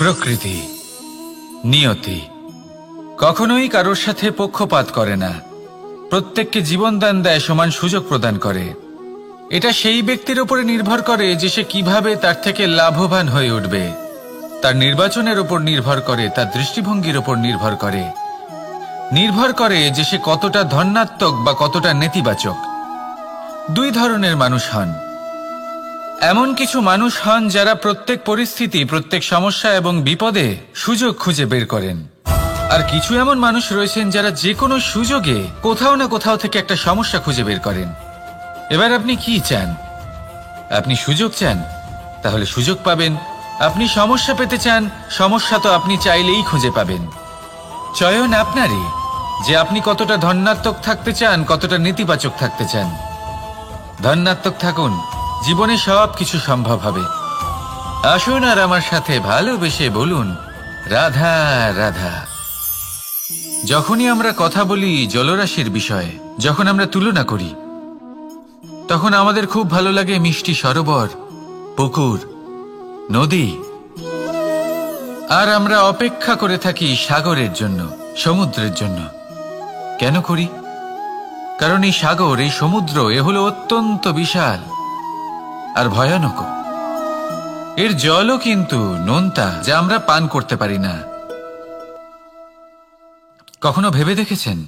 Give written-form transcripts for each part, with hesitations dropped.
প্রকৃতি, নিয়তি কখনোই কারোর সাথে পক্ষপাত করে না। প্রত্যেককে জীবনদান দেয়, সমান সুযোগ প্রদান করে। এটা সেই ব্যক্তির উপরে নির্ভর করে যে সে কিভাবে তার থেকে লাভবান হয়ে উঠবে। তার নির্বাচনের উপর নির্ভর করে, তার দৃষ্টিভঙ্গির উপর নির্ভর করে যে সে কতটা ধনাত্মক বা কতটা নেতিবাচক। দুই ধরনের মানুষ হন। এমন কিছু মানুষ হন যারা প্রত্যেক পরিস্থিতি, প্রত্যেক সমস্যা এবং বিপদে সুযোগ খুঁজে বের করেন। আর কিছু এমন মানুষ রয়েছেন যারা যে কোনো সুযোগে কোথাও না কোথাও থেকে একটা সমস্যা খুঁজে বের করেন। এবার আপনি কি চান? আপনি সুযোগ চান, তাহলে সুযোগ পাবেন। আপনি সমস্যা পেতে চান, সমস্যা তো আপনি চাইলেই খুঁজে পাবেন। চয়ন আপনারই, যে আপনি কতটা ধনাত্মক থাকতে চান, কতটা নেতিবাচক থাকতে চান। ধনাত্মক থাকুন, জীবনে সব কিছু সম্ভব হবে। আসুন আর আমার সাথে ভালোবেসে বলুন রাধা রাধা। যখনই আমরা কথা বলি জলরাশির বিষয়ে, যখন আমরা তুলনা করি, তখন আমাদের খুব ভালো লাগে মিষ্টি সরোবর, পুকুর, নদী। আর আমরা অপেক্ষা করে থাকি সাগরের জন্য, সমুদ্রের জন্য। কেন করি? কারণ এই সাগর, এই সমুদ্র, এ হলো অত্যন্ত বিশাল আর ভয়ানক। এর জলও কিন্তু নোনতা, যা আমরা পান করতে পারি না। কখনো ভেবে দেখেছেন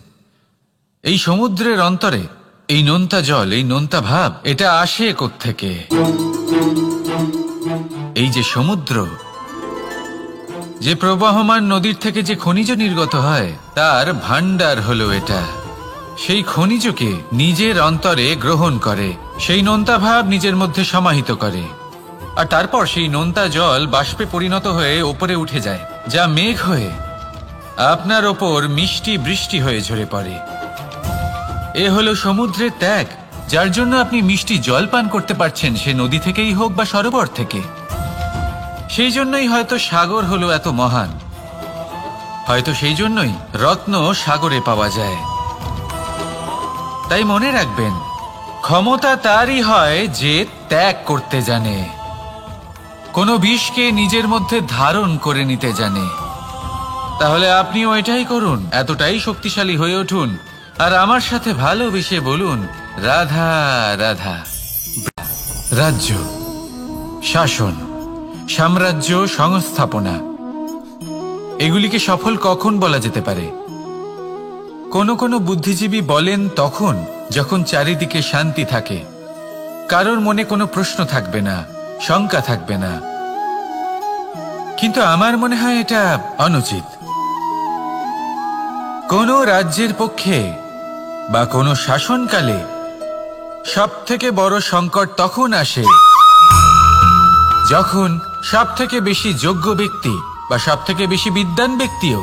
এই সমুদ্রের অন্তরে এই নোনতা জল, এই নোনতা ভাব, এটা আসে কোত্থেকে? এই যে সমুদ্র, যে প্রবাহমান নদীর থেকে যে খনিজ নির্গত হয়, তার ভান্ডার হলো এটা। সেই খনিজকে নিজের অন্তরে গ্রহণ করে, সেই নোনতা ভাব নিজের মধ্যে সমাহিত করে, আর তারপর সেই নোনতা জল বাষ্পে পরিণত হয়ে ওপরে উঠে যায়, যা মেঘ হয়ে আপনার ওপর মিষ্টি বৃষ্টি হয়ে ঝরে পড়ে। এ হলো সমুদ্রের ত্যাগ, যার জন্য আপনি মিষ্টি জল পান করতে পারছেন, সে নদী থেকেই হোক বা সরোবর থেকে। সেই জন্যই হয়তো সাগর হলো এত মহান, হয়তো সেই জন্যই রত্ন সাগরে পাওয়া যায়। তাই মনে রাখবেন, ক্ষমতা তারই হয় যে ত্যাগ করতে জানে, কোনো বিষকে নিজের মধ্যে ধারণ করে নিতে জানে। তাহলে আপনিও এটাই করুন, এতটাই শক্তিশালী হয়ে উঠুন, আর আমার সাথে ভালোবেসে বলুন রাধা রাধা। রাজ্য, শাসন, সাম্রাজ্য, সংস্থাপনা, এগুলিকে সফল কখন বলা যেতে পারে? কোনো বুদ্ধিজীবী বলেন তখন যখন চারিদিকে শান্তি থাকে, কারোর মনে কোনো প্রশ্ন থাকবে না, শঙ্কা থাকবে না। কিন্তু আমার মনে হয় এটা অনুচিত। কোনো রাজ্যের পক্ষে বা কোনো শাসনকালে সবথেকে বড় সংকট তখন আসে যখন সবথেকে বেশি যোগ্য ব্যক্তি বা সবথেকে বেশি বিদ্বান ব্যক্তিও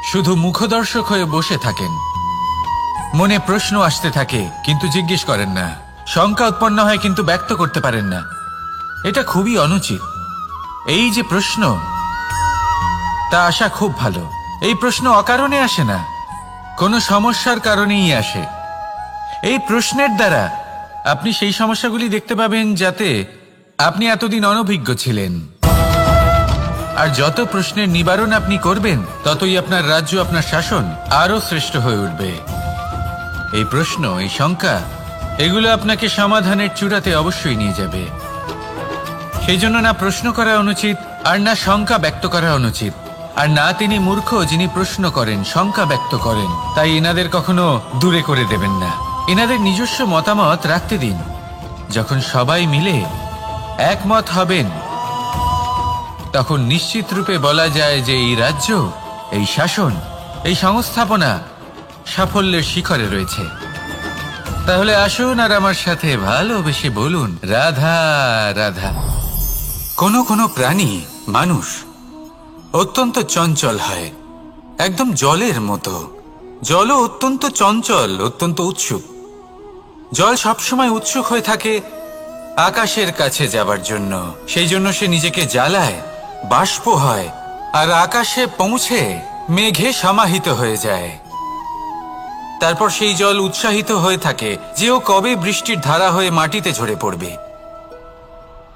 শুধু মুখদর্শক হয়ে বসে থাকেন। মনে প্রশ্ন আসতে থাকে কিন্তু জিজ্ঞেস করেন না, শঙ্কা উৎপন্ন হয় কিন্তু ব্যক্ত করতে পারেন না। এটা খুবই অনুচিত। এই যে প্রশ্ন, তা আসা খুব ভালো। এই প্রশ্ন অকারণে আসে না, কোনো সমস্যার কারণেই আসে। এই প্রশ্নের দ্বারা আপনি সেই সমস্যাগুলি দেখতে পাবেন যাতে আপনি এতদিন অনভিজ্ঞ ছিলেন। আর যত প্রশ্নের নিবারণ আপনি করবেন, ততই আপনার রাজ্য, আপনার শাসন আরো শ্রেষ্ঠ হয়ে উঠবে। এই প্রশ্ন, এই শঙ্কা, এগুলো আপনাকে সমাধানের চূড়াতে অবশ্যই নিয়ে যাবে। সেই জন্য না প্রশ্ন করা অনুচিত, আর না শঙ্কা ব্যক্ত করা অনুচিত, আর না তিনি মূর্খ যিনি প্রশ্ন করেন, শঙ্কা ব্যক্ত করেন। তাই এনাদের কখনো দূরে করে দেবেন না, এনাদের নিজস্ব মতামত রাখতে দিন। যখন সবাই মিলে একমত হবেন, তখন নিশ্চিত রূপে বলা যায় যে এই রাজ্য, এই শাসন, এই সংস্থাপনা সাফল্যের শিখরে রয়েছে। তাহলে আসুন আর আমার সাথে ভালোবেসে বলুন রাধা রাধা। কোনো প্রাণী, মানুষ অত্যন্ত চঞ্চল হয়, একদম জলের মতো। জলও অত্যন্ত চঞ্চল, অত্যন্ত উৎসুক। জল সবসময় উৎসুক হয়ে থাকে আকাশের কাছে যাবার জন্য। সেই জন্য সে নিজেকে জ্বালায়, বাষ্প হয়, আর আকাশে পৌঁছে মেঘে সমাহিত হয়ে যায়। তারপর সেই জল উৎসাহিত হয়ে থাকে যে ও কবে বৃষ্টির ধারা হয়ে মাটিতে ঝরে পড়বে।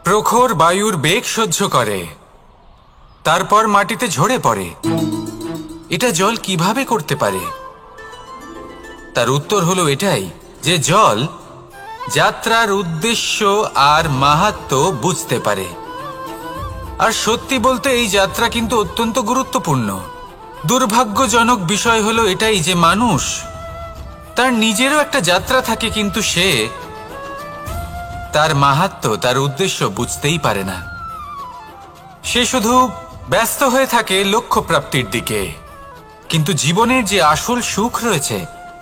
প্রখর বায়ুর বেগ সহ্য করে, তারপর মাটিতে ঝরে পড়ে। এটা জল কিভাবে করতে পারে? তার উত্তর হলো এটাই যে জল যাত্রার উদ্দেশ্য আর মাহাত্ম্য বুঝতে পারে। আর সত্যি বলতে এই যাত্রা কিন্তু অত্যন্ত গুরুত্বপূর্ণ। দুর্ভাগ্যজনক বিষয় হলো এটাই যে মানুষ তার নিজেরও একটা যাত্রা থাকে, কিন্তু সে তার মাহাত্ম্য, তার উদ্দেশ্য বুঝতেই পারে না। সে শুধু ব্যস্ত হয়ে থাকে লক্ষ্য প্রাপ্তির দিকে, কিন্তু জীবনের যে আসল সুখ রয়েছে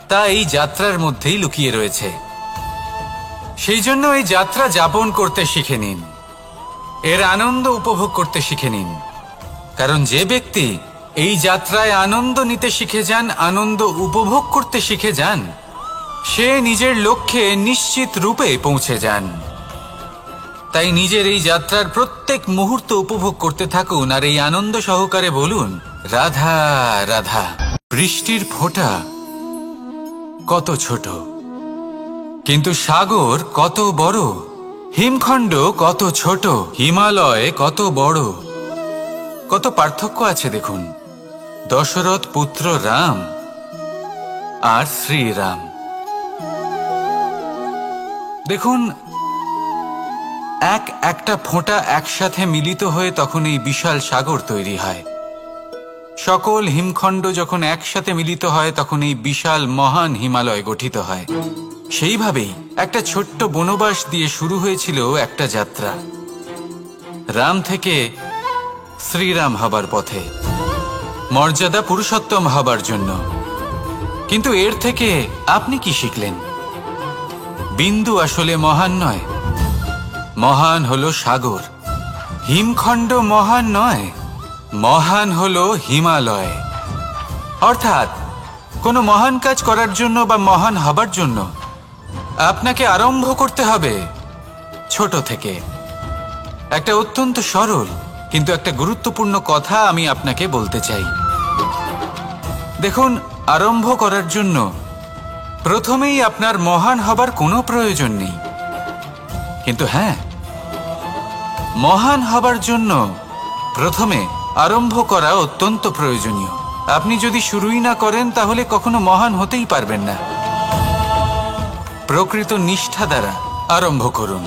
তা এই যাত্রার মধ্যেই লুকিয়ে রয়েছে। সেই জন্য এই যাত্রা যাপন করতে শিখে নিন, এর আনন্দ উপভোগ করতে শিখে নিন। কারণ যে ব্যক্তি এই যাত্রায় আনন্দ নিতে শিখে যান, আনন্দ উপভোগ করতে শিখে যান, সে নিজের লক্ষ্যে নিশ্চিত রূপে পৌঁছে যান। তাই নিজের এই যাত্রার প্রত্যেক মুহূর্ত উপভোগ করতে থাকুন আর এই আনন্দ সহকারে বলুন, রাধা রাধা। বৃষ্টির ফোঁটা কত ছোট, কিন্তু সাগর কত বড়। হিমখণ্ড কত ছোট, হিমালয় কত বড়। কত পার্থক্য আছে দেখুন। দশরথ পুত্র রাম আর শ্রীরাম। দেখুন, একটা ফোঁটা একসাথে মিলিত হয়ে তখন এই বিশাল সাগর তৈরি হয়। সকল হিমখণ্ড যখন একসাথে মিলিত হয় তখন এই বিশাল মহান হিমালয় গঠিত হয়। সেইভাবেই একটা ছোট্ট বনবাস দিয়ে শুরু হয়েছিল একটা যাত্রা, রাম থেকে শ্রীরাম হবার পথে, মর্যাদা পুরুষোত্তম হবার জন্য। কিন্তু এর থেকে আপনি কি শিখলেন? বিন্দু আসলে মহান নয়, মহান হলো সাগর। হিমখণ্ড মহান নয়, মহান হলো হিমালয়। অর্থাৎ কোনো মহান কাজ করার জন্য বা মহান হবার জন্য আপনাকে আরম্ভ করতে হবে ছোট থেকে। একটা অত্যন্ত সরল কিন্তু একটা গুরুত্বপূর্ণ কথা আমি আপনাকে বলতে চাই। দেখুন, আরম্ভ করার জন্য প্রথমেই আপনার মহান হবার কোনো প্রয়োজন নেই, কিন্তু হ্যাঁ, মহান হবার জন্য প্রথমে আরম্ভ করা অত্যন্ত প্রয়োজনীয়। আপনি যদি শুরুই না করেন তাহলে কখনো মহান হতেই পারবেন না। প্রকৃত নিষ্ঠা দ্বারা আরম্ভ করুন।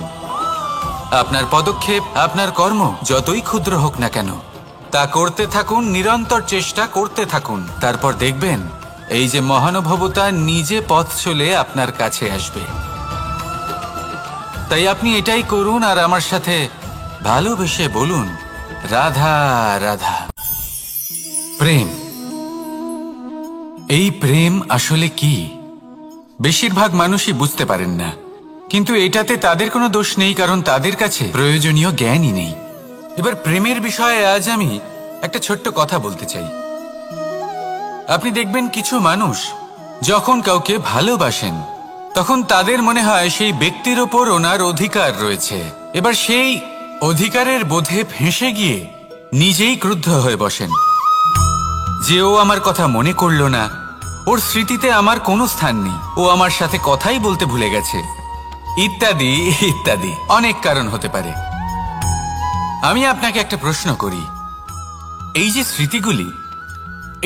আপনার পদক্ষেপ, আপনার কর্ম যতই ক্ষুদ্র হোক না কেন, তা করতে থাকুন, নিরন্তর চেষ্টা করতে থাকুন। তারপর দেখবেন এই যে মহানুভবতা নিজে পথ চলে আপনার কাছে আসবে। তাই আপনি এটাই করুন আর আমার সাথে ভালোবেসে বলুন, রাধা রাধা। প্রেম, এই প্রেম আসলে কি? বেশিরভাগ মানুষই বুঝতে পারেন না, কিন্তু এটাতে তাদের কোনো দোষ নেই, কারণ তাদের কাছে প্রয়োজনীয় জ্ঞানই নেই। এবার প্রেমের বিষয়ে আজ আমি একটা ছোট্ট কথা বলতে চাই। আপনি দেখবেন কিছু মানুষ যখন কাউকে ভালোবাসেন তখন তাদের মনে হয় সেই ব্যক্তির ওপর ওনার অধিকার রয়েছে। এবার সেই অধিকারের বোধে ফেঁসে গিয়ে নিজেই ক্রুদ্ধ হয়ে বসেন যে ও আমার কথা মনে করলো না, ওর স্মৃতিতে আমার কোনো স্থান নেই, ও আমার সাথে কথাই বলতে ভুলে গেছে, ইত্যাদি ইত্যাদি। অনেক কারণ হতে পারে। আমি আপনাকে একটা প্রশ্ন করি, এই যে স্মৃতিগুলি,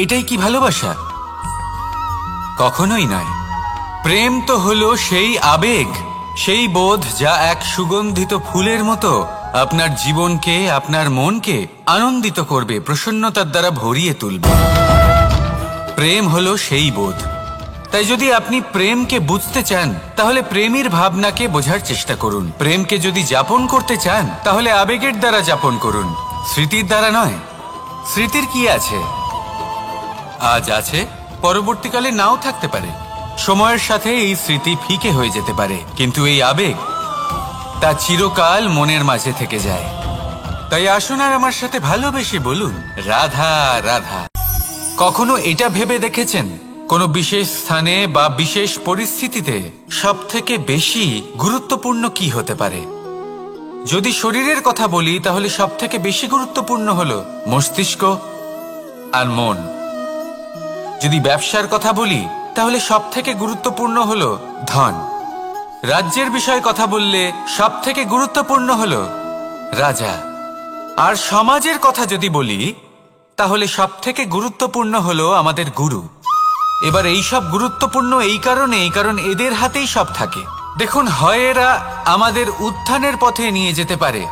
এটাই কি ভালোবাসা? কখনোই নয়। প্রেম তো হলো সেই আবেগ, সেই বোধ যা এক সুগন্ধিত ফুলের মতো আপনার জীবনকে, আপনার মনকে আনন্দিত করবে, প্রসন্নতার দ্বারা ভরিয়ে তুলবে। প্রেম হলো সেই বোধ। তাই যদি আপনি প্রেমকে বুঝতে চান তাহলে প্রেমের ভাবনাকে বোঝার চেষ্টা করুন। প্রেমকে যদি যাপন করতে চান তাহলে আবেগের দ্বারা যাপন করুন, স্মৃতির দ্বারা নয়। স্মৃতির কি আছে? আজ আছে, পরবর্তীকালে নাও থাকতে পারে। সময়ের সাথে এই স্মৃতি ফিকে হয়ে যেতে পারে, কিন্তু এই আবেগ তা চিরকাল মনের মাঝে থেকে যায়। তাই আসুন আর আমার সাথে ভালোবেসে বলুন, রাধা রাধা। কখনো এটা ভেবে দেখেছেন কোনো বিশেষ স্থানে বা বিশেষ পরিস্থিতিতে সবথেকে বেশি গুরুত্বপূর্ণ কি হতে পারে? যদি শরীরের কথা বলি তাহলে সবথেকে বেশি গুরুত্বপূর্ণ হলো মস্তিষ্ক আর মন। যদি ব্যবসার কথা বলি তাহলে সবথেকে গুরুত্বপূর্ণ হলো ধন। রাজ্যের বিষয়ে কথা বললে সবথেকে গুরুত্বপূর্ণ হলো রাজা। আর সমাজের কথা যদি বলি, তাহলে সবথেকে গুরুত্বপূর্ণ হলো আমাদের গুরু। এবার এই সব গুরুত্বপূর্ণ কারণ এদের হাতেই সব থাকে। দেখুন, হয় এরা আমাদের উত্থানের পথে নিয়ে যেতে পারে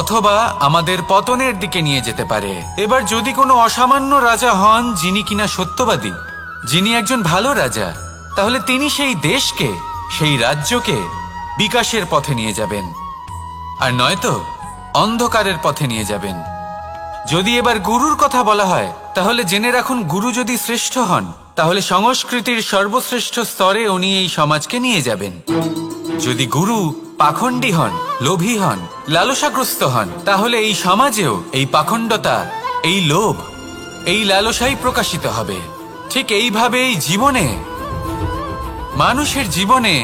অথবা আমাদের পতনের দিকে নিয়ে যেতে পারে। এবার যদি কোনো অসামান্য রাজা হন যিনি কিনা সত্যবাদী, যিনি একজন ভালো রাজা, তাহলে তিনি সেই দেশকে, সেই রাজ্যকে বিকাশের পথে নিয়ে যাবেন, আর নয়তো অন্ধকারের পথে নিয়ে যাবেন। যদি এবার গুরুর কথা বলা হয়, তাহলে জেনে রাখুন, গুরু যদি শ্রেষ্ঠ হন, তাহলে সংস্কৃতির সর্বশ্রেষ্ঠ স্তরে উনি এই সমাজকে নিয়ে যাবেন। যদি গুরু পাখণ্ডী হন, লোভী হন, লালসাগ্রস্ত হন, তাহলে এই সমাজেও এই পাখণ্ডতা, এই লোভ, এই লালসাই প্রকাশিত হবে। ঠিক এইভাবেই জীবনে, মানুষের জীবনে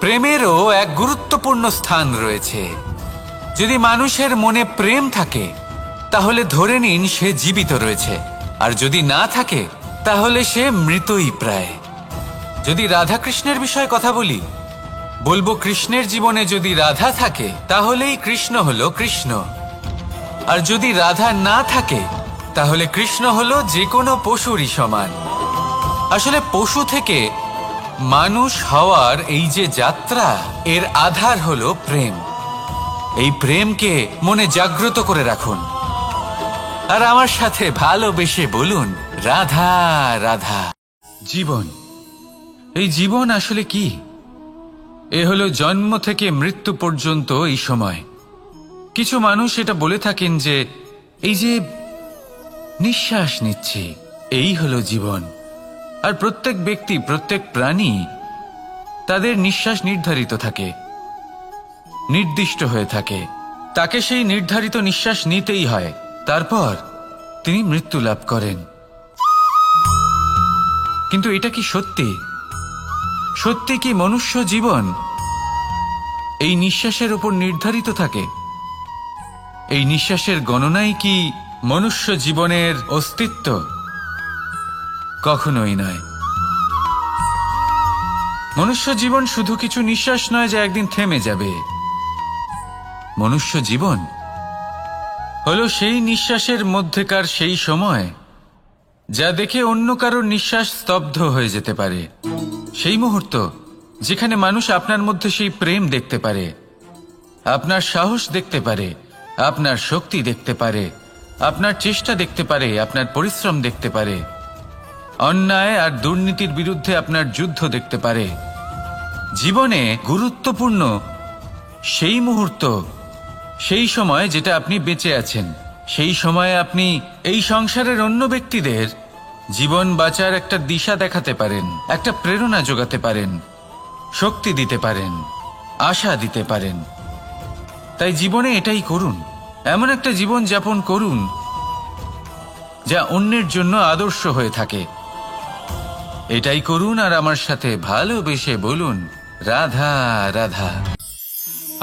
প্রেমেরও এক গুরুত্বপূর্ণ স্থান রয়েছে। যদি মানুষের মনে প্রেম থাকে, তাহলে ধরে নিন সে জীবিত রয়েছে, আর যদি না থাকে তাহলে সে মৃতই প্রায়। যদি রাধা কৃষ্ণের বিষয়ে কথা বলি, বলবো কৃষ্ণের জীবনে যদি রাধা থাকে, তাহলেই কৃষ্ণ হলো কৃষ্ণ। আর যদি রাধা না থাকে, তাহলে কৃষ্ণ হলো যে কোনো পশুরই সমান। আসলে পশু থেকে মানুষ হওয়ার এই যে যাত্রা, এর আধার হলো প্রেম। এই প্রেমকে মনে জাগ্রত করে রাখুন, আর আমার সাথে ভালোবেসে বলুন, রাধা রাধা। জীবন, এই জীবন আসলে কি? এ হলো জন্ম থেকে মৃত্যু পর্যন্ত এই সময়। কিছু মানুষ এটা বলে থাকেন যে এই যে নিঃশ্বাস নিচ্ছে, এই হলো জীবন। আর প্রত্যেক ব্যক্তি, প্রত্যেক প্রাণী, তাদের নিঃশ্বাস নির্ধারিত থাকে, নির্দিষ্ট হয়ে থাকে। তাকে সেই নির্ধারিত নিঃশ্বাস নিতেই হয়, তারপর তিনি মৃত্যু লাভ করেন। কিন্তু এটা কি সত্যি? সত্যি কি মনুষ্য জীবন এই নিঃশ্বাসের উপর নির্ধারিত থাকে? এই নিঃশ্বাসের গণনাই কি মনুষ্য জীবনের অস্তিত্ব? কখনোই নয়। মনুষ্য জীবন শুধু কিছু নিঃশ্বাস নয় যা একদিন থেমে যাবে। মনুষ্য জীবন হলো সেই নিঃশ্বাসের মধ্যেকার সেই সময় যা দেখে অন্য কারোর নিঃশ্বাস স্তব্ধ হয়ে যেতে পারে। সেই মুহূর্ত যেখানে মানুষ আপনার মধ্যে সেই প্রেম দেখতে পারে, আপনার সাহস দেখতে পারে, আপনার শক্তি দেখতে পারে, আপনার চেষ্টা দেখতে পারে, আপনার পরিশ্রম দেখতে পারে, অন্যায় আর দুর্নীতির বিরুদ্ধে আপনার যুদ্ধ দেখতে পারে। জীবনে গুরুত্বপূর্ণ সেই মুহূর্ত, সেই সময় যেটা আপনি বেঁচে আছেন। সেই সময়ে আপনি এই সংসারের অন্য ব্যক্তিদের জীবন বাঁচার একটা দিশা দেখাতে পারেন, একটা প্রেরণা যোগাতে পারেন, শক্তি দিতে পারেন, আশা দিতে পারেন। তাই জীবনে এটাই করুন, এমন একটা জীবন যাপন করুন যা অন্যের জন্য আদর্শ হয়ে থাকে। এটাই করুন, আর আমার সাথে ভালোবেসে বলুন, রাধা রাধা।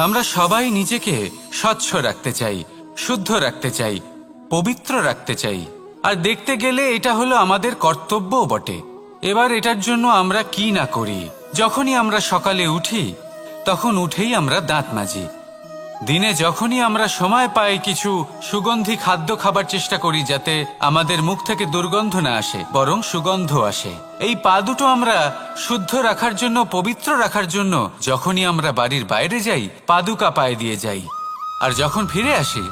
আমরা সবাই নিজেকে স্বচ্ছ রাখতে চাই, শুদ্ধ রাখতে চাই, পবিত্র রাখতে চাই। আর দেখতে গেলে এটা হলো আমাদের কর্তব্যও বটে। এবার এটার জন্য আমরা কি না করি। যখনই আমরা সকালে উঠি, তখন উঠেই আমরা দাঁত মাজি। দিনে যখনই আমরা সময় পাই, কিছু সুগন্ধি খাদ্য খাবার চেষ্টা করি, যাতে আমাদের মুখ থেকে দুর্গন্ধ না আসে, বরং সুগন্ধ আসে। এই পা দুটো আমরা শুদ্ধ রাখার জন্য, পবিত্র রাখার জন্য যখনই আমরা বাড়ির বাইরে যাই, পাদুকা পায়ে দিয়ে যাই, আর যখন ফিরে আসি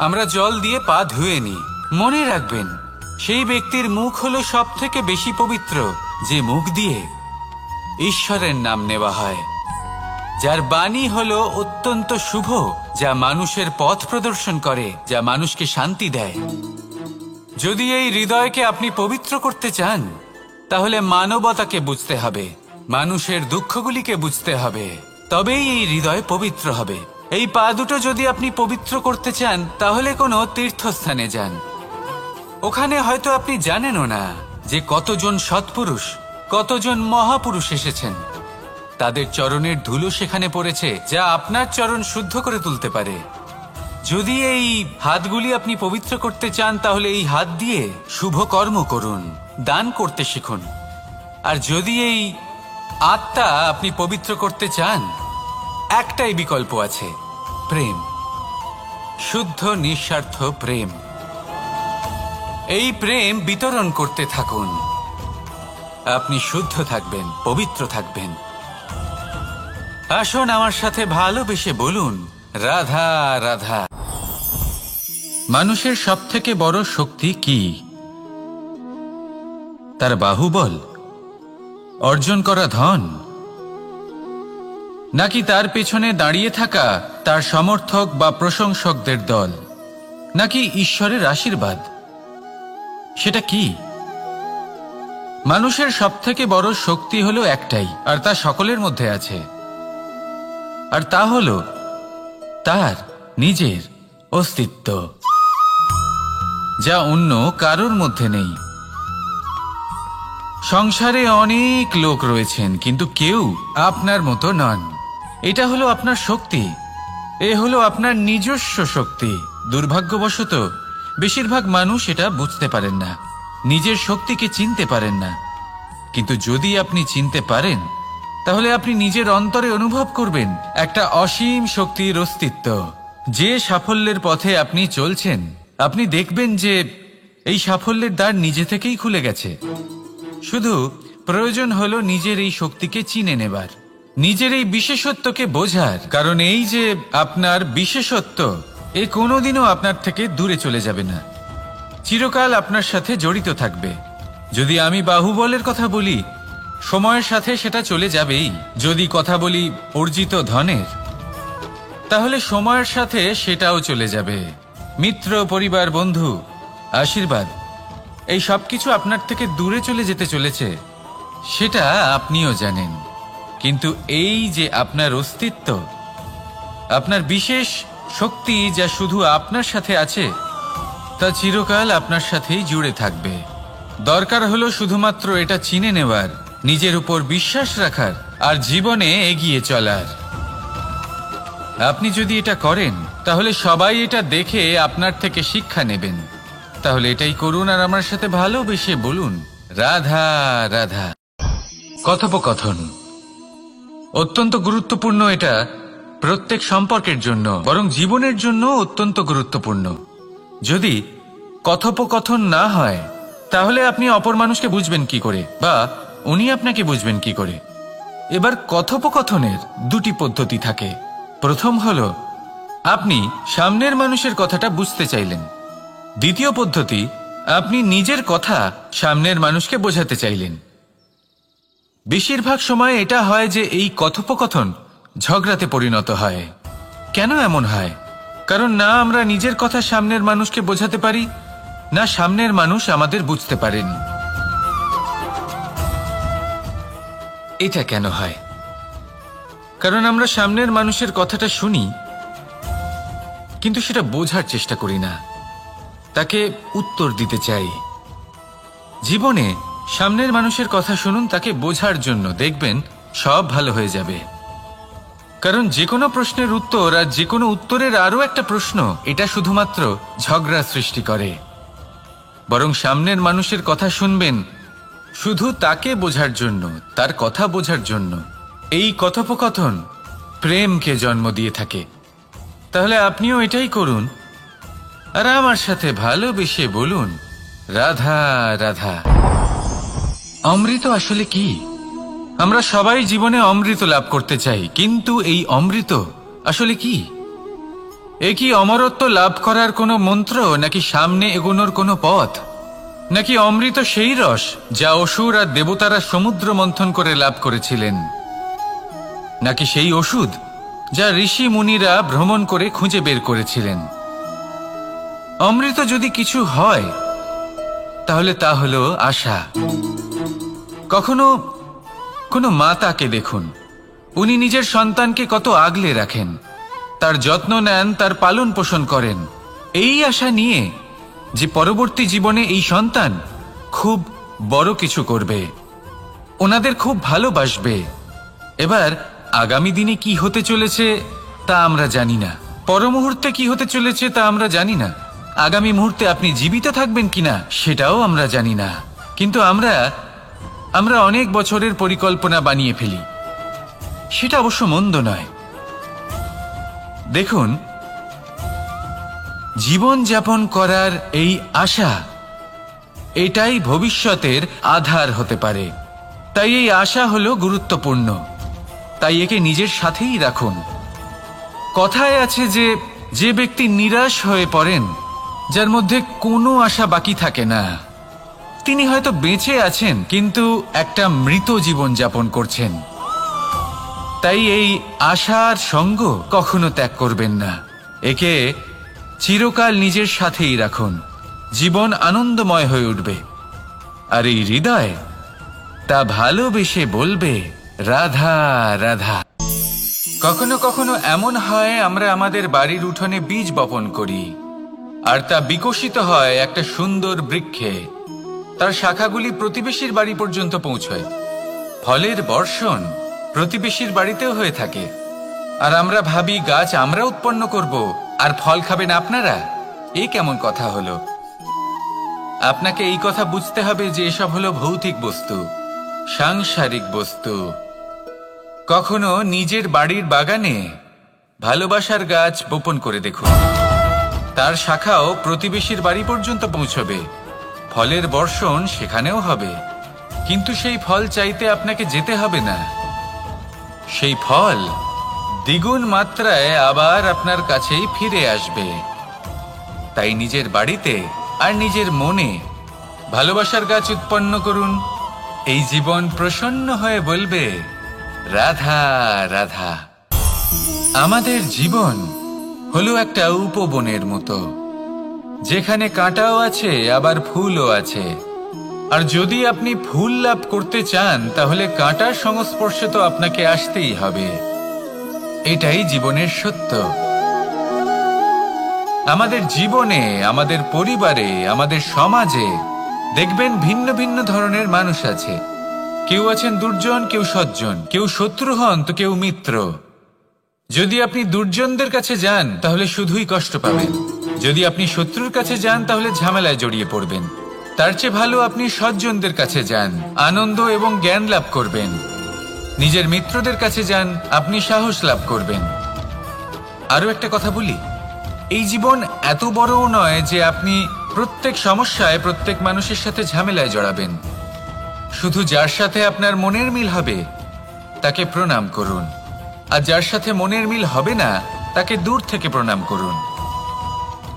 আমরা জল দিয়ে পা ধুয়ে নিই। মনে রাখবেন, সেই ব্যক্তির মুখ হলো সব থেকে বেশি পবিত্র, যে মুখ দিয়ে ঈশ্বরের নাম নেওয়া হয়, যার বাণী হলো অত্যন্ত শুভ, যা মানুষের পথ প্রদর্শন করে, যা মানুষকে শান্তি দেয়। যদি এই হৃদয়কে আপনি পবিত্র করতে চান, তাহলে মানবতাকে বুঝতে হবে, মানুষের দুঃখগুলিকে বুঝতে হবে, তবেই এই হৃদয় পবিত্র হবে। এই পা দুটো যদি আপনি পবিত্র করতে চান, তাহলে কোনো তীর্থস্থানে যান। ওখানে হয়তো আপনি জানেনও না যে কতজন সৎপুরুষ, কতজন মহাপুরুষ এসেছেন। তাদের চরণের ধুলো সেখানে পড়েছে, যা আপনার চরণ শুদ্ধ করে তুলতে পারে। যদি এই হাতগুলি আপনি পবিত্র করতে চান, তাহলে এই হাত দিয়ে শুভ কর্ম করুন, দান করতে শিখুন। আর যদি এই আত্মা আপনি পবিত্র করতে চান, একটাই বিকল্প আছে, প্রেম। শুদ্ধ নিঃস্বার্থ প্রেম। এই প্রেম বিতরণ করতে থাকুন। আপনি শুদ্ধ থাকবেন, পবিত্র থাকবেন। আসুন আমার সাথে ভালোবেসে বলুন, রাধা রাধা। মানুষের সবথেকে বড় শক্তি কি? তার বাহুবল, অর্জন করা ধন, নাকি তার পেছনে দাঁড়িয়ে থাকা তার সমর্থক বা প্রশংসকদের দল, নাকি ঈশ্বরের আশীর্বাদ? সেটা কি? মানুষের সবথেকে বড় শক্তি হলো একটাই, আর তা সকলের মধ্যে আছে, আর তা হলো তার নিজের অস্তিত্ব, যা অন্য কারোর মধ্যে নেই। সংসারে অনেক লোক রয়েছেন, কিন্তু কেউ আপনার মতো নন। এটা হলো আপনার শক্তি, এ হলো আপনার নিজস্ব শক্তি। দুর্ভাগ্যবশত বেশিরভাগ মানুষ এটা বুঝতে পারেন না, নিজের শক্তিকে চিনতে পারেন না। কিন্তু যদি আপনি চিনতে পারেন, তাহলে আপনি নিজের অন্তরে অনুভব করবেন একটা অসীম শক্তির অস্তিত্ব। যে সাফল্যের পথে আপনি চলছেন, আপনি দেখবেন যে এই সাফল্যের দ্বার নিজে থেকেই খুলে গেছে। শুধু প্রয়োজন হলো নিজের এই শক্তিকে চিনে নেবার, নিজের এই বিশেষত্বকে বোঝার। কারণ এই যে আপনার বিশেষত্ব, এ কোনোদিনও আপনার থেকে দূরে চলে যাবে না, চিরকাল আপনার সাথে জড়িত থাকবে। যদি আমি বাহুবলের কথা বলি, সময়ের সাথে সেটা চলে যাবেই। যদি কথা বলি অর্জিত ধনের, তাহলে সময়ের সাথে সেটাও চলে যাবে। মিত্র, পরিবার, বন্ধু, আশীর্বাদ, এই সব কিছু আপনার থেকে দূরে চলে যেতে চলেছে, সেটা আপনিও জানেন। কিন্তু এই যে আপনার অস্তিত্ব, আপনার বিশেষ শক্তি যা শুধু আপনার সাথে আছে, তা চিরকাল আপনার সাথেই জুড়ে থাকবে। দরকার হলো শুধুমাত্র এটা চিনে নেওয়ার, নিজের উপর বিশ্বাস রাখার, আর জীবনে এগিয়ে চলার। আপনি যদি এটা করেন, তাহলে সবাই এটা দেখে আপনার থেকে শিক্ষা নেবেন। তাহলে এটাই করুন, আর আমার সাথে ভালোবেসে বলুন, রাধা রাধা। কথোপকথন অত্যন্ত গুরুত্বপূর্ণ। এটা প্রত্যেক সম্পর্কের জন্য, বরং জীবনের জন্য অত্যন্ত গুরুত্বপূর্ণ। যদি কথোপকথন না হয়, তাহলে আপনি অপর মানুষকে বুঝবেন কি করে, বা উনি আপনাকে বুঝবেন কি করে? এবার কথোপকথনের দুটি পদ্ধতি থাকে। প্রথম হলো আপনি সামনের মানুষের কথাটা বুঝতে চাইলেন। দ্বিতীয় পদ্ধতি, আপনি নিজের কথা সামনের মানুষকে বোঝাতে চাইলেন। বেশিরভাগ সময় এটা হয় যে এই কথোপকথন ঝগড়াতে পরিণত হয়। কেন এমন হয়? কারণ না আমরা নিজের কথা সামনের মানুষকে বোঝাতে পারি, না সামনের মানুষ আমাদের বুঝতে পারেন। এটা কেন হয়? কারণ আমরা সামনের মানুষের কথাটা শুনি, কিন্তু সেটা বোঝার চেষ্টা করি না, তাকে উত্তর দিতে চাই। জীবনে সামনের মানুষের কথা শুনুন তাকে বোঝার জন্য, দেখবেন সব ভালো হয়ে যাবে। কারণ যে কোনো প্রশ্নের উত্তর আর যে কোনো উত্তরের আরও একটা প্রশ্ন, এটা শুধুমাত্র ঝগড়া সৃষ্টি করে। বরং সামনের মানুষের কথা শুনবেন শুধু তাকে বোঝার জন্য, তার কথা বোঝার জন্য। এই কথোপকথন প্রেমকে জন্ম দিয়ে থাকে। তাহলে আপনিও এটাই করুন, আর আমার সাথে ভালোবেসে বলুন, রাধা রাধা। অমৃত আসলে কি? আমরা সবাই জীবনে অমৃত লাভ করতে চাই, কিন্তু এই অমৃত আসলে কি? এ কি অমরত্ব লাভ করার কোনো মন্ত্র, নাকি সামনে এগোনোর কোনো পথ? নাকি অমৃত সেই রস যা অসুর আর দেবতারা সমুদ্র মন্থন করে লাভ করেছিলেন? নাকি সেই ওষুধ যা ঋষি মুনিরা ভ্রমণ করে খুঁজে বের করেছিলেন? অমৃত যদি কিছু হয়, তাহলে তা হলো আশা। কখনো কোনো মাতাকে দেখুন, উনি নিজের সন্তানকে কত আগলে রাখেন, তার যত্ন নেন, তার পালন পোষণ করেন, এই আশা নিয়ে যে পরবর্তী জীবনে এই সন্তান খুব বড় কিছু করবে, ওনাদের খুব ভালোবাসবে। এবার আগামী দিনে কি হতে চলেছে তা আমরা জানি না, পর মুহূর্তে কি হতে চলেছে তা আমরা জানি না, আগামী মুহূর্তে আপনি জীবিত থাকবেন কিনা সেটাও আমরা জানি না। কিন্তু আমরা অনেক বছরের পরিকল্পনা বানিয়ে ফেলি। সেটা অবশ্য মন্দ নয়। দেখুন, জীবন যাপন করার এই আশা, এটাই ভবিষ্যতের আধার হতে পারে। তাই এই আশা হলো গুরুত্বপূর্ণ, তাই একে নিজের সাথেই রাখুন। কথায় আছে যে যে ব্যক্তি নিরাশ হয়ে পড়েন, যার মধ্যে কোনো আশা বাকি থাকে না, তিনি হয়তো বেঁচে আছেন কিন্তু একটা মৃত জীবন যাপন করছেন। তাই এই আশার সঙ্গ কখনো ত্যাগ করবেন না, একে চিরকাল নিজের সাথেই রাখুন। জীবন আনন্দময় হয়ে উঠবে, আর এই হৃদয় তা ভালোবেসে বলবে রাধা রাধা। কখনো কখনো এমন হয় আমরা আমাদের বাড়ির উঠোনে বীজ বপন করি, আর তা বিকশিত হয় একটা সুন্দর বৃক্ষে। তার শাখাগুলি প্রতিবেশীর বাড়ি পর্যন্ত পৌঁছয়। ফলের বর্ষণ প্রতিবেশীর বাড়িতেও হয়ে থাকে, আর আমরা ভাবি গাছ আমরা উৎপন্ন করব আর ফল খাবেন আপনারা। এই কেমন কথা হলো? আপনাকে এই কথা বুঝতে হবে যে এসব হলো ভৌতিক বস্তু, সাংসারিক বস্তু। কখনো নিজের বাড়ির বাগানে ভালোবাসার গাছ বপন করে দেখুন, তার শাখাও প্রতিবেশীর বাড়ি পর্যন্ত পৌঁছবে, ফলের বর্ষণ সেখানেও হবে। কিন্তু সেই ফল চাইতে আপনাকে যেতে হবে না, সেই ফল দ্বিগুণ মাত্রায় আবার আপনার কাছেই ফিরে আসবে। তাই নিজের বাড়িতে আর নিজের মনে ভালোবাসার গাছ উৎপন্ন করুন। এই জীবন প্রসন্ন হয়ে বলবে রাধা রাধা। আমাদের জীবন হলো একটা উপবনের মতো, যেখানে কাঁটাও আছে আবার ফুলও আছে। আর যদি আপনি ফুল লাভ করতে চান, তাহলে কাঁটার সংস্পর্শে তো আপনাকে আসতেই হবে। এটাই জীবনের সত্য। আমাদের জীবনে, আমাদের পরিবারে, আমাদের সমাজে দেখবেন ভিন্ন ভিন্ন ধরনের মানুষ আছে। কেউ আছেন দুর্জন, কেউ সজ্জন, কেউ শত্রু হন তো কেউ মিত্র। যদি আপনি দুর্জনদের কাছে যান তাহলে শুধুই কষ্ট পাবেন, যদি আপনি শত্রুর কাছে যান তাহলে ঝামেলায় জড়িয়ে পড়বেন। তার চেয়ে ভালো আপনি সজ্জনদের কাছে যান, আনন্দ এবং জ্ঞান লাভ করবেন। নিজের মিত্রদের কাছে যান, আপনি সাহস লাভ করবেন। আরো একটা কথা বলি, এই জীবন এত বড়ও নয় যে আপনি প্রত্যেক সমস্যায় প্রত্যেক মানুষের সাথে ঝামেলায় জড়াবেন। শুধু যার সাথে আপনার মনের মিল হবে তাকে প্রণাম করুন, আর যার সাথে মনের মিল হবে না তাকে দূর থেকে প্রণাম করুন।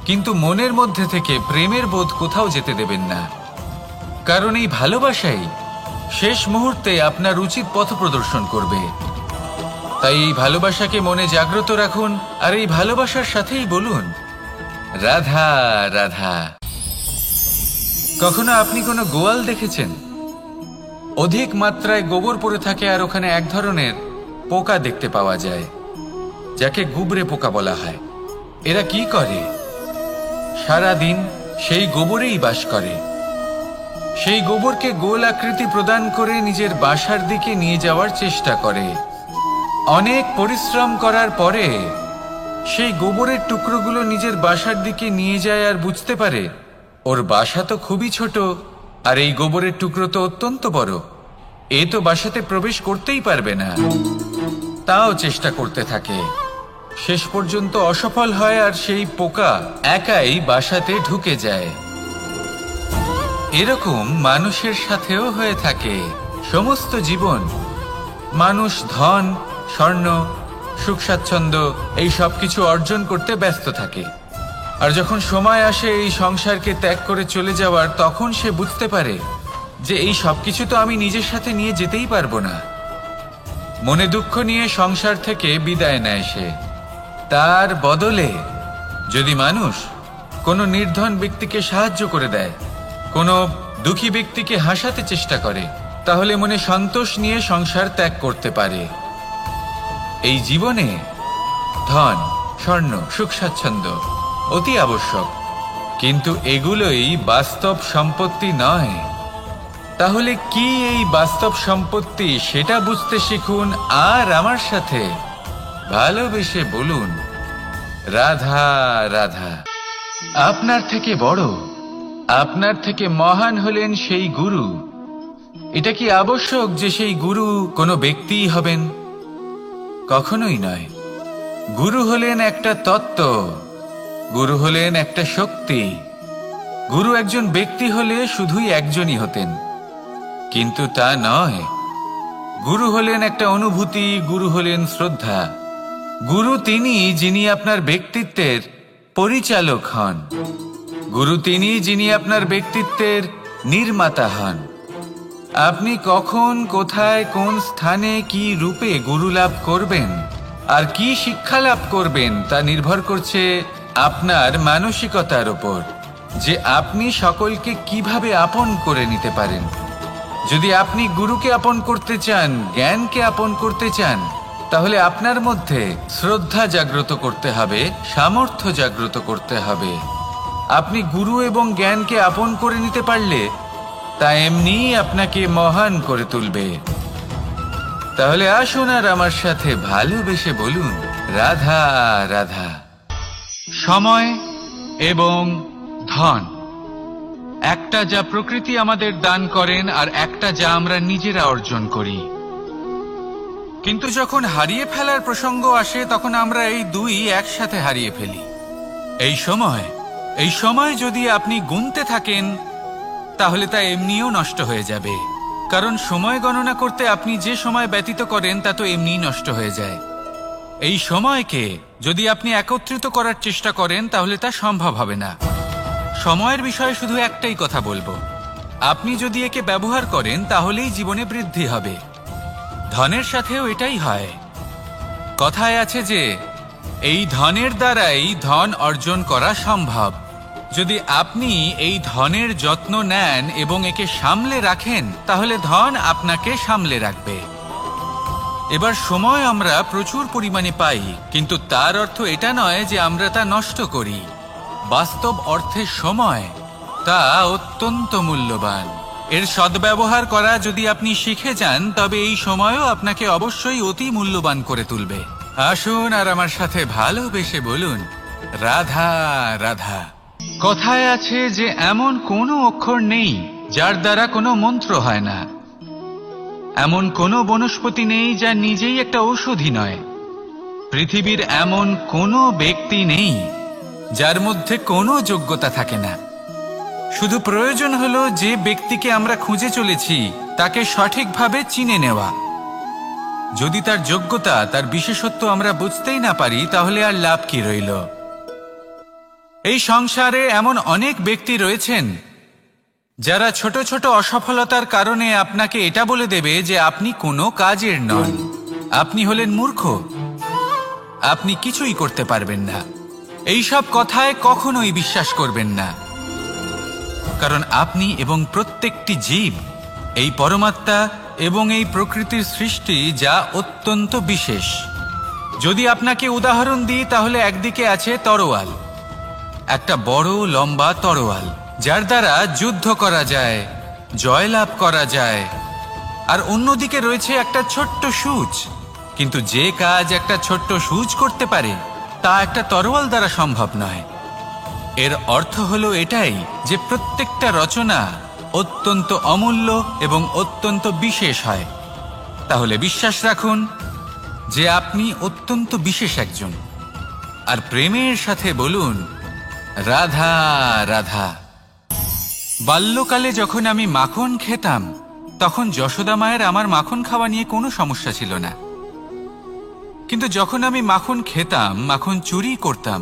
কিন্তু মনের মধ্যে থেকে প্রেমের বোধ কোথাও যেতে দেবেন না, কারণ এই ভালোবাসাই শেষ মুহূর্তে আপনার উচিত পথ প্রদর্শন করবে। তাই এই ভালোবাসাকে মনে জাগ্রত রাখুন, আর এই ভালোবাসার সাথেই বলুন রাধা রাধা। কখনো আপনি কোনো গোয়াল দেখেছেন? অধিক মাত্রায় গোবর পড়ে থাকে, আর ওখানে এক ধরনের পোকা দেখতে পাওয়া যায়, যাকে গুবরে পোকা বলা হয়। এরা কি করে? সারাদিন সেই গোবরেই বাস করে। সেই গোবরকে গোল আকৃতি প্রদান করে নিজের বাসার দিকে নিয়ে যাওয়ার চেষ্টা করে। অনেক পরিশ্রম করার পরে সেই গোবরের টুকরোগুলো নিজের বাসার দিকে নিয়ে যায়, আর বুঝতে পারে ওর বাসা তো খুবই ছোট, আর এই গোবরের টুকরো তো অত্যন্ত বড়, এ তো বাসাতে প্রবেশ করতেই পারবে না। তাও চেষ্টা করতে থাকে, শেষ পর্যন্ত অসফল হয়, আর সেই পোকা একাই বাসাতে ঢুকে যায়। এরকম মানুষের সাথেও হয়ে থাকে। সমস্ত জীবন মানুষ ধন, স্বর্ণ, সুখ স্বাচ্ছন্দ্য এই সব কিছু অর্জন করতে ব্যস্ত থাকে, আর যখন সময় আসে এই সংসারকে ত্যাগ করে চলে যাওয়ার, তখন সে বুঝতে পারে যে এই সব কিছু তো আমি নিজের সাথে নিয়ে যেতেই পারবো না। মনে দুঃখ নিয়ে সংসার থেকে বিদায় নেয় সে। তার বদলে যদি মানুষ কোনো নির্ধন ব্যক্তিকে সাহায্য করে দেয়, কোনো দুঃখী ব্যক্তিকে হাসাতে চেষ্টা করে, তাহলে মনে সন্তোষ নিয়ে সংসার ত্যাগ করতে পারে। এই জীবনে ধন, স্বর্ণ, সুখ স্বাচ্ছন্দ্য অতি আবশ্যক, কিন্তু এগুলোই বাস্তব সম্পত্তি নয়। তাহলে কি এই বাস্তব সম্পত্তি, সেটা বুঝতে শিখুন, আর আমার সাথে ভালোবেসে বলুন রাধা রাধা। আপনার থেকে বড়, আপনার থেকে মহান হলেন সেই গুরু। এটা কি আবশ্যক যে সেই গুরু কোনো ব্যক্তিই হবেন? কখনোই নয়। গুরু হলেন একটা তত্ত্ব, গুরু হলেন একটা শক্তি। গুরু একজন ব্যক্তি হলে শুধুই একজনই হতেন, কিন্তু তা নয়। গুরু হলেন একটা অনুভূতি, গুরু হলেন শ্রদ্ধা। গুরু তিনি যিনি আপনার ব্যক্তিত্বের পরিচালক হন। গুরু তিনি যিনি আপনার ব্যক্তিত্বের নির্মাতা হন। আপনি কখন, কোথায়, কোন স্থানে, কি রূপে গুরু লাভ করবেন আর কি শিক্ষা লাভ করবেন তা নির্ভর করছে আপনার মানসিকতার উপর, যে আপনি সকলকে কিভাবে আপন করে নিতে পারেন। যদি আপনি গুরুকে আপন করতে চান, জ্ঞানকে আপন করতে চান, তাহলে আপনার মধ্যে শ্রদ্ধা জাগ্রত করতে হবে, সামর্থ্য জাগ্রত করতে হবে। আপনি গুরু এবং জ্ঞানকে আপন করে নিতে পারলে তা এমনিই আপনাকে মহান করে তুলবে। তাহলে আসুন আর আমার সাথে ভালোবেসে বলুন, রাধা রাধা। সময় এবং ধন, একটা যা প্রকৃতি আমাদের দান করেন আর একটা যা আমরা নিজেরা অর্জন করি। কিন্তু যখন হারিয়ে ফেলার প্রসঙ্গ আসে তখন আমরা এই দুই একসাথে হারিয়ে ফেলি। এই সময় যদি আপনি গুনতে থাকেন তাহলে তা এমনিও নষ্ট হয়ে যাবে, কারণ সময় গণনা করতে আপনি যে সময় ব্যতীত করেন তা তো এমনিই নষ্ট হয়ে যায়। এই সময়কে যদি আপনি একত্রিত করার চেষ্টা করেন তাহলে তা সম্ভব হবে না। সময়ের বিষয়ে শুধু একটাই কথা বলবো, আপনি যদি একে ব্যবহার করেন তাহলেই জীবনে বৃদ্ধি হবে। ধনের সাথেও এটাই হয়। কথায় আছে যে এই ধনের দ্বারাই ধন অর্জন করা সম্ভব। যদি আপনি এই ধনের যত্ন নেন এবং একে সামলে রাখেন তাহলে ধন আপনাকে সামলে রাখবে। এবার সময় আমরা প্রচুর পরিমাণে পাই, কিন্তু তার অর্থ এটা নয় যে আমরা তা নষ্ট করি। বাস্তব অর্থে সময় তা অত্যন্ত মূল্যবান। এর সদ্ব্যবহার করা যদি আপনি শিখে যান তবে এই সময়ও আপনাকে অবশ্যই অতি মূল্যবান করে তুলবে। আসুন আর আমার সাথে ভালোবেসে বলুন, রাধা রাধা। কথায় আছে যে এমন কোনো অক্ষর নেই যার দ্বারা কোনো মন্ত্র হয় না। এমন কোনো বনস্পতি নেই যা নিজেই একটা ঔষধি নয়। পৃথিবীর এমন কোনো ব্যক্তি নেই যার মধ্যে কোনো যোগ্যতা থাকে না। শুধু প্রয়োজন হলো যে ব্যক্তিকে আমরা খুঁজে চলেছি তাকে সঠিকভাবে চিনে নেওয়া। যদি তার যোগ্যতা, তার বিশেষত্ব আমরা বুঝতেই না পারি তাহলে আর লাভ কি রইল? এই সংসারে এমন অনেক ব্যক্তি রয়েছেন যারা ছোট ছোট অসফলতার কারণে আপনাকে এটা বলে দেবে যে আপনি কোনো কাজের নন, আপনি হলেন মূর্খ, আপনি কিছুই করতে পারবেন না। এইসব কথায় কখনোই বিশ্বাস করবেন না, কারণ আপনি এবং প্রত্যেকটি জীব এই পরমাত্মা এবং এই প্রকৃতির সৃষ্টি, যা অত্যন্ত বিশেষ। যদি আপনাকে উদাহরণ দিই তাহলে একদিকে আছে তরোয়াল, একটা বড় লম্বা তরোয়াল যার দ্বারা যুদ্ধ করা যায়, জয়লাভ করা যায়। আর অন্যদিকে রয়েছে একটা ছোট্ট সূচ, কিন্তু যে কাজ একটা ছোট্ট সূচ করতে পারে তা একটা তরোয়াল দ্বারা সম্ভব নয়। এর অর্থ হলো এটাই যে প্রত্যেকটা রচনা অত্যন্ত অমূল্য এবং অত্যন্ত বিশেষ হয়। তাহলে বিশ্বাস রাখুন যে আপনি অত্যন্ত বিশেষ একজন, আর প্রেমের সাথে বলুন, রাধা রাধা। বাল্যকালে যখন আমি মাখন খেতাম তখন যশোদা মায়ের আমার মাখন খাওয়া নিয়ে কোনো সমস্যা ছিল না। কিন্তু যখন আমি মাখন খেতাম, মাখন চুরি করতাম,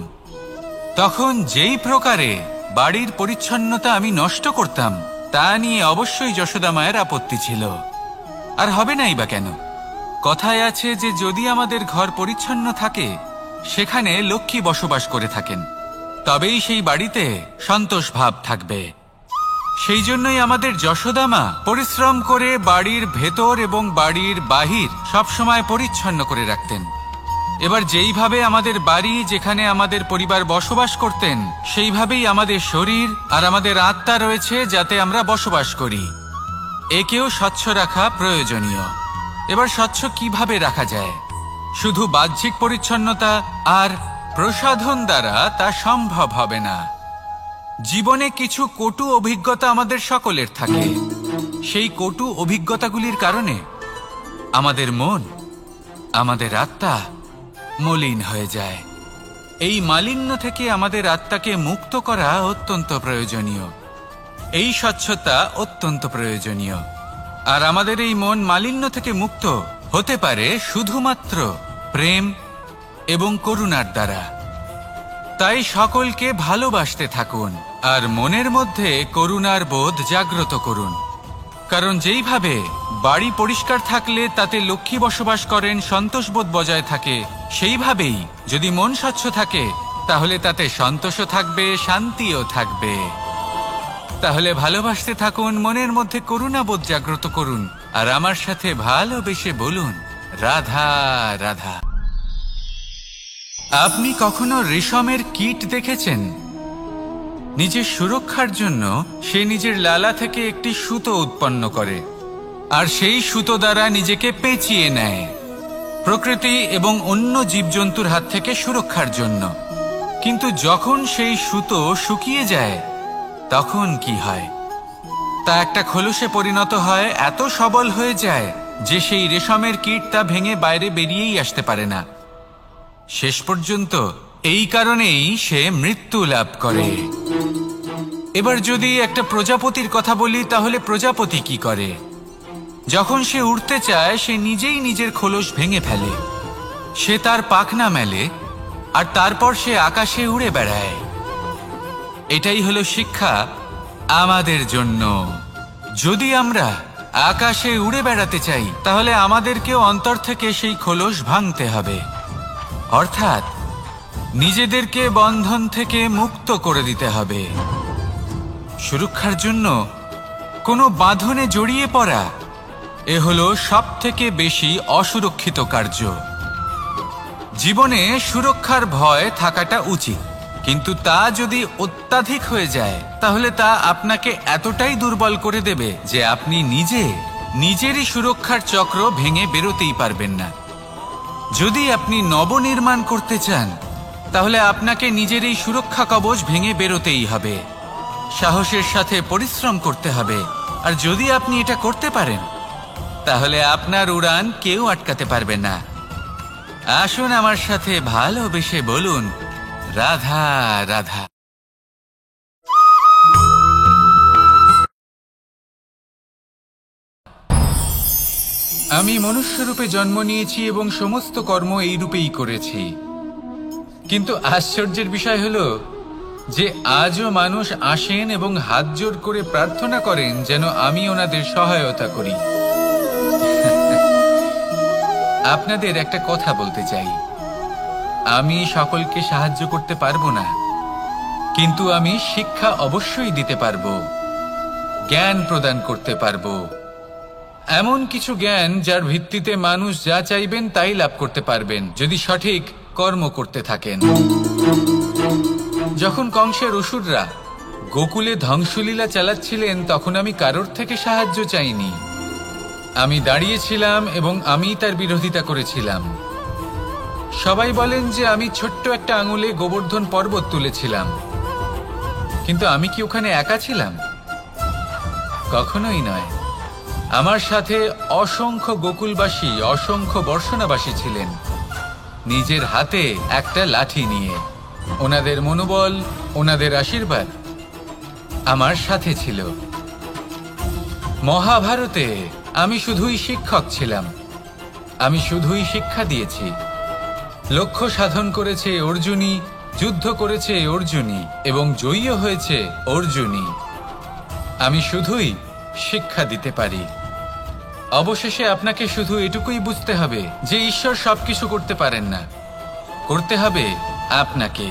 তখন যেই প্রকারে বাড়ির পরিচ্ছন্নতা আমি নষ্ট করতাম তা নিয়ে অবশ্যই যশোদা মায়ের আপত্তি ছিল। আর হবে নাই বা কেন? কথায় আছে যে যদি আমাদের ঘর পরিচ্ছন্ন থাকে সেখানে লক্ষ্মী বসবাস করে থাকেন, তবেই সেই বাড়িতে সন্তোষ ভাব থাকবে। সেই জন্যই আমাদের যশোদা মা পরিশ্রম করে বাড়ির ভেতর এবং বাড়ির বাহির সবসময় পরিচ্ছন্ন করে রাখতেন। এবার যেইভাবে আমাদের বাড়ি, যেখানে আমাদের পরিবার বসবাস করতেন, সেইভাবেই আমাদের শরীর আর আমাদের আত্মা রয়েছে যাতে আমরা বসবাস করি। একেও স্বচ্ছ রাখা প্রয়োজনীয়। এবার স্বচ্ছ কিভাবে রাখা যায়? শুধু বাহ্যিক পরিচ্ছন্নতা আর প্রসাধন দ্বারা তা সম্ভব হবে না। জীবনে কিছু কটু অভিজ্ঞতা আমাদের সকলের থাকে। সেই কটু অভিজ্ঞতাগুলির কারণে আমাদের মন, আমাদের আত্মা মলিন হয়ে যায়। এই মালিন্য থেকে আমাদের আত্মাকে মুক্ত করা অত্যন্ত প্রয়োজনীয়। এই স্বচ্ছতা অত্যন্ত প্রয়োজনীয়। আর আমাদের এই মন মালিন্য থেকে মুক্ত হতে পারে শুধুমাত্র প্রেম এবং করুণার দ্বারা। তাই সকলকে ভালোবাসতে থাকুন আর মনের মধ্যে করুণার বোধ জাগ্রত করুন। কারণ যেইভাবে বাড়ি পরিষ্কার থাকলে তাতে লক্ষ্মী বসবাস করেন, সন্তোষবোধ বজায় থাকে, সেইভাবেই যদি মন স্বচ্ছ থাকে তাহলে তাতে সন্তোষও থাকবে, শান্তিও থাকবে। তাহলে ভালোবাসতে থাকুন, মনের মধ্যে করুণাবোধ জাগ্রত করুন আর আমার সাথে ভালোবেসে বলুন, রাধা রাধা। আপনি কখনো রেশমের কীট দেখেছেন? নিজের সুরক্ষার জন্য সে নিজের লালা থেকে একটি সুতো উৎপন্ন করে আর সেই সুতো দ্বারা নিজেকে পেঁচিয়ে নেয়, প্রকৃতি এবং অন্য জীবজন্তুর হাত থেকে সুরক্ষার জন্য। কিন্তু যখন সেই সুতো শুকিয়ে যায় তখন কি হয়? তা একটা খোলসে পরিণত হয়, এত সবল হয়ে যায় যে সেই রেশমের কীট তা ভেঙে বাইরে বেরিয়েই আসতে পারে না। শেষ পর্যন্ত এই কারণেই সে মৃত্যু লাভ করে। এবার যদি একটা প্রজাপতির কথা বলি, তাহলে প্রজাপতি কি করে? যখন সে উড়তে চায় সে নিজেই নিজের খোলস ভেঙে ফেলে, সে তার পাখনা মেলে আর তারপর সে আকাশে উড়ে বেড়ায়। এটাই হলো শিক্ষা আমাদের জন্য। যদি আমরা আকাশে উড়ে বেড়াতে চাই তাহলে আমাদেরকেও অন্তর থেকে সেই খোলস ভাঙতে হবে, অর্থাৎ নিজেদেরকে বন্ধন থেকে মুক্ত করে দিতে হবে। সুরক্ষার জন্য কোনো বাঁধনে জড়িয়ে পড়া এ হলো সবথেকে বেশি অসুরক্ষিত কার্য। জীবনে সুরক্ষার ভয় থাকাটা উচিত, কিন্তু তা যদি অত্যাধিক হয়ে যায় তাহলে তা আপনাকে এতটাই দুর্বল করে দেবে যে আপনি নিজেরই সুরক্ষার চক্র ভেঙে বেরোতেই পারবেন না। যদি আপনি নবনির্মাণ করতে চান তাহলে আপনাকে নিজের এই সুরক্ষা কবচ ভেঙে বেরোতেই হবে, সাহসের সাথে পরিশ্রম করতে হবে। আর যদি আপনি এটা করতে পারেন তাহলে আপনার উড়ান কেউ আটকাতে পারবে না। আসুন আমার সাথে ভালোবেসে বলুন, রাধা রাধা। আমি মনুষ্যরূপে জন্ম নিয়েছি এবং সমস্ত কর্ম এই রূপেই করেছি। কিন্তু আশ্চর্যের বিষয় হলো যে আজও মানুষ আসেন এবং হাত জোড় করে প্রার্থনা করেন যেন আমি ওনাদের সহায়তা করি। আপনাদের একটা কথা বলতে চাই, আমি সকলকে সাহায্য করতে পারবো না, কিন্তু আমি শিক্ষা অবশ্যই দিতে পারবো, জ্ঞান প্রদান করতে পারবো। এমন কিছু জ্ঞান যার ভিত্তিতে মানুষ যা চাইবেন তাই লাভ করতে পারবেন যদি সঠিক কর্ম করতে থাকেন। যখন কংসের অসুররা গোকুলে ধ্বংসলীলা চালাচ্ছিলেন তখন আমি কারোর থেকে সাহায্য চাইনি। আমি দাঁড়িয়েছিলাম এবং আমি তার বিরোধিতা করেছিলাম। সবাই বলেন যে আমি ছোট্ট একটা আঙুলে গোবর্ধন পর্বত তুলেছিলাম, কিন্তু আমি কি ওখানে একা ছিলাম? কখনোই নয়। আমার সাথে অসংখ্য গোকুলবাসী, অসংখ্য বর্ষণাবাসী ছিলেন, নিজের হাতে একটা লাঠি নিয়ে। ওনাদের মনোবল, ওনাদের আশীর্বাদ আমার সাথে ছিল। মহাভারতে আমি শুধুই শিক্ষক ছিলাম, আমি শুধুই শিক্ষা দিয়েছি। লক্ষ্য সাধন করেছে অর্জুনই, যুদ্ধ করেছে অর্জুনই এবং জয়ীও হয়েছে অর্জুনই। আমি শুধুই শিক্ষা দিতে পারি। অবশেষে আপনাকে শুধু এটুকুই বুঝতে হবে যে ঈশ্বর সবকিছু করতে পারেন না, করতে হবে আপনাকে।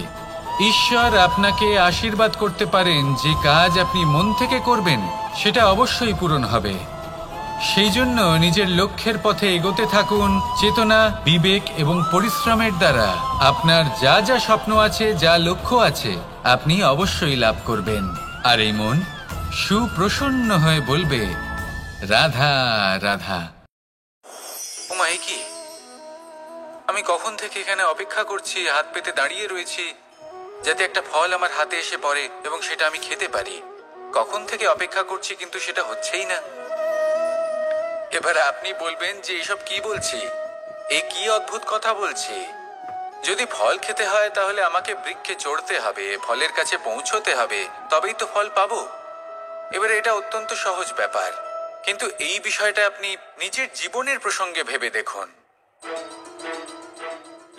ঈশ্বর আপনাকে আশীর্বাদ করতে পারেন যে কাজ আপনি মন থেকে করবেন সেটা অবশ্যই পূরণ হবে। সেই জন্য নিজের লক্ষ্যের পথে এগোতে থাকুন। চেতনা, বিবেক এবং পরিশ্রমের দ্বারা আপনার যা যা স্বপ্ন আছে, যা লক্ষ্য আছে, আপনি অবশ্যই লাভ করবেন। আর এই মন সুপ্রসন্ন হয়ে বলবে, রাধা রাধা। ওমা, এ কি? আমি কখন থেকে এখানে অপেক্ষা করছি, হাত পেতে দাঁড়িয়ে রয়েছি যাতে একটা ফল আমার হাতে এসে পড়ে এবং সেটা আমি খেতে পারি। কখন থেকে অপেক্ষা করছি, কিন্তু সেটা হচ্ছেই না। এবার আপনি বলবেন যে এসব কি বলছি, এ কি অদ্ভুত কথা বলছি। যদি ফল খেতে হয় তাহলে আমাকে বৃক্ষে চড়তে হবে, ফলের কাছে পৌঁছতে হবে, তবেই তো ফল পাবো। এবারে এটা অত্যন্ত সহজ ব্যাপার, কিন্তু এই বিষয়টা আপনি নিজের জীবনের প্রসঙ্গে ভেবে দেখুন।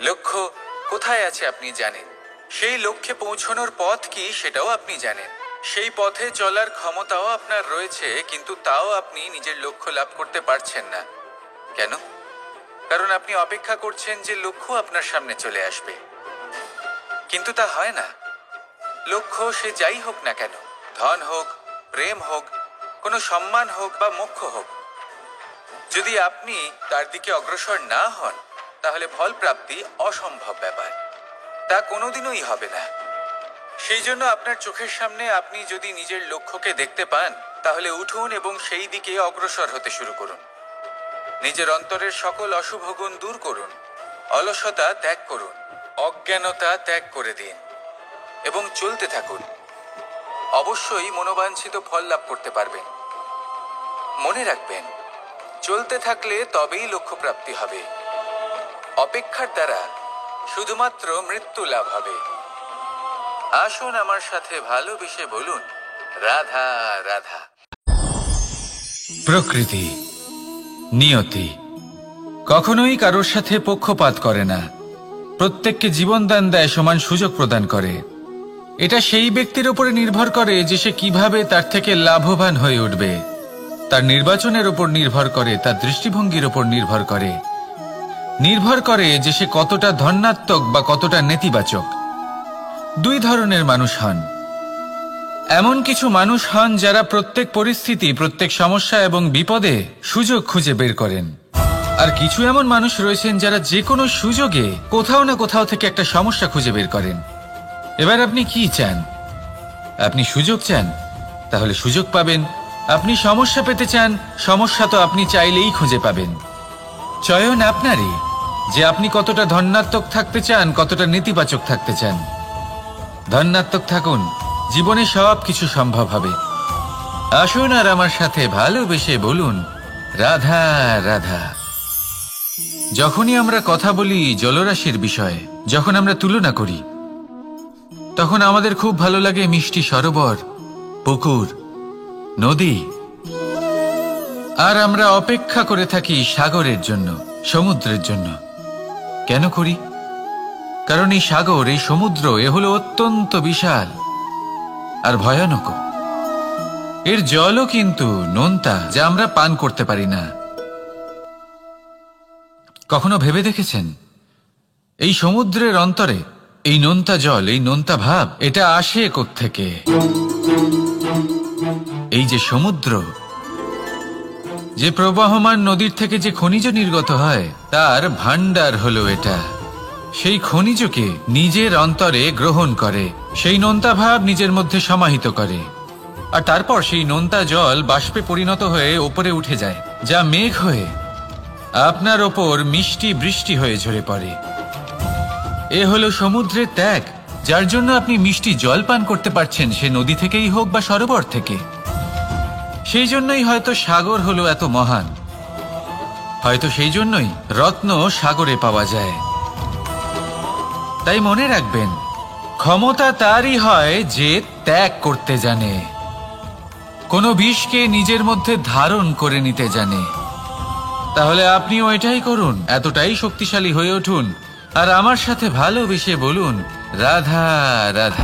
লক্ষ্য কোথায় আছে আপনি জানেন, সেই লক্ষ্যে পৌঁছানোর পথ কি সেটাও আপনি জানেন, সেই পথে চলার ক্ষমতাও আপনার রয়েছে, কিন্তু তাও আপনি নিজের লক্ষ্য লাভ করতে পারছেন না। কেন? কারণ আপনি অপেক্ষা করছেন যে লক্ষ্য আপনার সামনে চলে আসবে, কিন্তু তা হয় না। লক্ষ্য সে যাই হোক না কেন, ধন হোক, প্রেম হোক, কোনো সম্মান হোক বা মোক্ষ হোক, যদি আপনি তার দিকে অগ্রসর না হন তাহলে ফল প্রাপ্তি অসম্ভব ব্যাপার, তা কোনোদিনই হবে না। সেই জন্য আপনার চোখের সামনে আপনি যদি নিজের লক্ষ্যকে দেখতে পান তাহলে উঠুন এবং সেই দিকে অগ্রসর হতে শুরু করুন। নিজের অন্তরের সকল অশুভ গুণ দূর করুন, অলসতা ত্যাগ করুন, অজ্ঞানতা ত্যাগ করে দিন এবং চলতে থাকুন। অবশ্যই মনোবাঞ্ছিত ফল লাভ করতে পারবেন। মনে রাখবেন, চলতে থাকলে তবেই লক্ষ্য প্রাপ্তি হবে। অপেক্ষার দ্বারা শুধুমাত্র মৃত্যু লাভ হবে। আসুন আমার সাথে ভালোবেসে বলুন, রাধা রাধা। প্রকৃতি, নিয়তি কখনোই কারোর সাথে পক্ষপাত করে না, প্রত্যেককে জীবনদান দেয়, সমান সুযোগ প্রদান করে। এটা সেই ব্যক্তির উপরে নির্ভর করে যে সে কিভাবে তার থেকে লাভবান হয়ে উঠবে, তার নির্বাচনের উপর নির্ভর করে, তার দৃষ্টিভঙ্গির উপর নির্ভর করে যে সে কতটা ধনাত্মক বা কতটা নেতিবাচক। দুই ধরনের মানুষ হন। এমন কিছু মানুষ হন যারা প্রত্যেক পরিস্থিতি, প্রত্যেক সমস্যা এবং বিপদে সুযোগ খুঁজে বের করেন, আর কিছু এমন মানুষ রয়েছেন যারা যে কোনো সুযোগে কোথাও না কোথাও থেকে একটা সমস্যা খুঁজে বের করেন। এবার আপনি কি চান? আপনি সুযোগ চান, তাহলে সুযোগ পাবেন। আপনি সমস্যা পেতে চান, সমস্যা তো আপনি চাইলেই খুঁজে পাবেন। চয়ন আপনারই, যে আপনি কতটা ধনাত্মক থাকতে চান, কতটা নেতিবাচক থাকতে চান। ধনাত্মক থাকুন, জীবনে সব কিছু সম্ভব হবে। আসুন আর আমার সাথে ভালোবেসে বলুন, রাধা রাধা। যখনই আমরা কথা বলি জলরাশির বিষয়ে, যখন আমরা তুলনা করি, তখন আমাদের খুব ভালো লাগে মিষ্টি সরোবর, পুকুর, নদী, আর আমরা অপেক্ষা করে থাকি সাগরের জন্য, সমুদ্রের জন্য। কেন করি? কারণ এই সাগর, এই সমুদ্র, এ হলো অত্যন্ত বিশাল আর ভয়ানক। এর জলও কিন্তু নোনতা, যা আমরা পান করতে পারি না। কখনো ভেবে দেখেছেন এই সমুদ্রের অন্তরে এই নোনতা জল, এই নোনতা ভাব, এটা আসে কোত্থেকে? এই যে সমুদ্র, যে প্রবাহমান নদীর থেকে যে খনিজ নির্গত হয়, তার ভান্ডার হলো এটা। সেই খনিজকে নিজের অন্তরে গ্রহণ করে, সেই নোনতা ভাব নিজের মধ্যে সমাহিত করে, আর তারপর সেই নোনতা জল বাষ্পে পরিণত হয়ে ওপরে উঠে যায়, যা মেঘ হয়ে আপনার ওপর মিষ্টি বৃষ্টি হয়ে ঝরে পড়ে। এ হলো সমুদ্রের ত্যাগ, যার জন্য আপনি মিষ্টি জল পান করতে পারছেন, সে নদী থেকেই হোক বা সরোবর থেকে। সেই জন্যই হয়তো সাগর হলো এত মহান, হয়তো সেই জন্যই রত্ন সাগরে পাওয়া যায়। তাই মনে রাখবেন, ক্ষমতা তারই হয় যে ত্যাগ করতে জানে, কোনো বিষকে নিজের মধ্যে ধারণ করে নিতে জানে। তাহলে আপনিও এটাই করুন, এতটাই শক্তিশালী হয়ে উঠুন, আর আমার সাথে ভালোবেসে বলুন, রাধা রাধা।